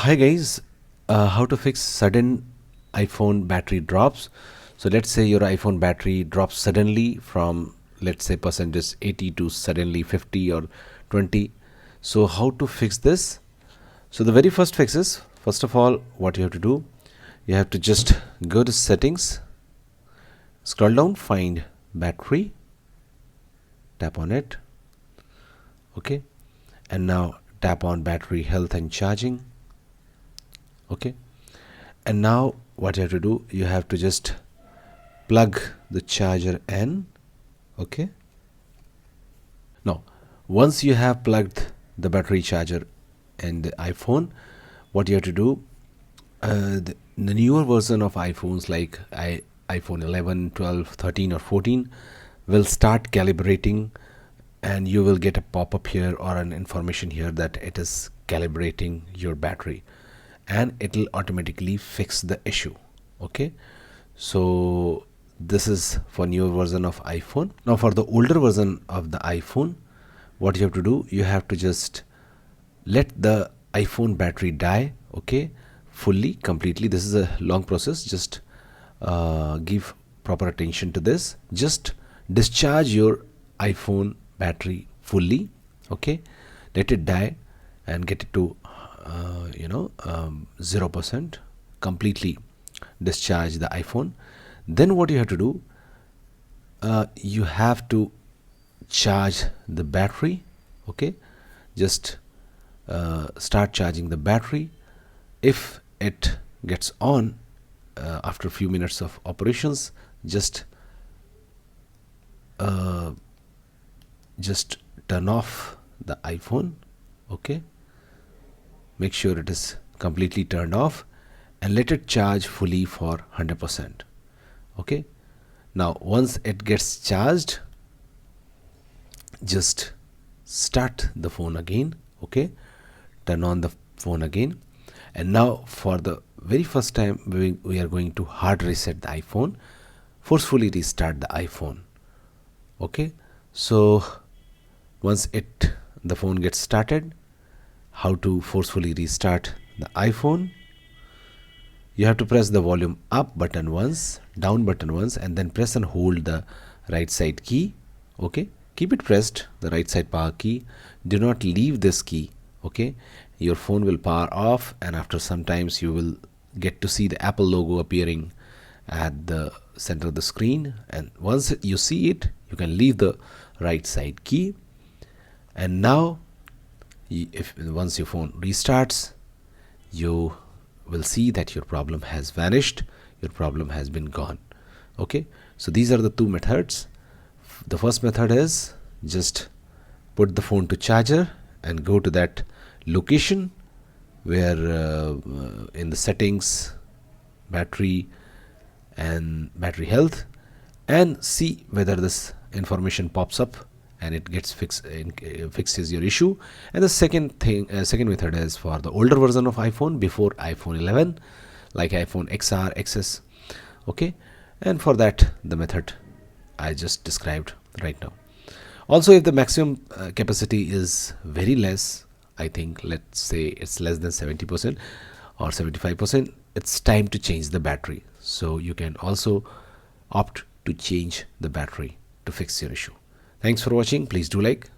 Hi guys, how to fix sudden iPhone battery drops. So let's say your iPhone battery drops suddenly from, let's say, percentage 80 to suddenly 50 or 20. So how to fix this? So the very first fix is, first of all, what you have to do, you have to just go to settings, scroll down, find battery, tap on it, okay, and now tap on battery health and charging, okay. And now what you have to do, you have to just plug the charger in, okay. Now once you have plugged the battery charger in the iPhone, what you have to do, the newer version of iPhones like iPhone 11, 12, 13 or 14 will start calibrating, and you will get a pop-up here or an information here that it is calibrating your battery, and it will automatically fix the issue, okay. So this is for newer version of iPhone. Now for the older version of the iPhone, what you have to do, you have to just let the iPhone battery die, okay, fully, completely. This is a long process. Just give proper attention to this. Just discharge your iPhone battery fully, okay. Let it die and get it to 0%. Completely discharge the iPhone. Then what you have to do, you have to charge the battery, okay. Just start charging the battery. If it gets on after a few minutes of operations, just turn off the iPhone, okay. Make sure it is completely turned off and let it charge fully for 100%, okay. Now once it gets charged, just start the phone again, okay. Turn on the phone again, and now for the very first time we are going to hard reset the iPhone, forcefully restart the iPhone, okay. So once the phone gets started, how to forcefully restart the iPhone, you have to press the volume up button once, down button once, and then press and hold the right side key, okay. Keep it pressed, the right side power key. Do not leave this key, okay. Your phone will power off, and after some times you will get to see the Apple logo appearing at the center of the screen, and once you see it, you can leave the right side key. And now once your phone restarts, you will see that your problem has vanished, your problem has been gone, okay. So these are the two methods. The first method is just put the phone to charger and go to that location where in the settings, battery and battery health, and see whether this information pops up and it gets fixes your issue. And the second method is for the older version of iPhone, before iPhone 11, like iPhone XR, XS, okay. And for that, the method I just described right now. Also, if the maximum capacity is very less, I think let's say it's less than 70% or 75%, it's time to change the battery. So you can also opt to change the battery to fix your issue. Thanks for watching. Please do like,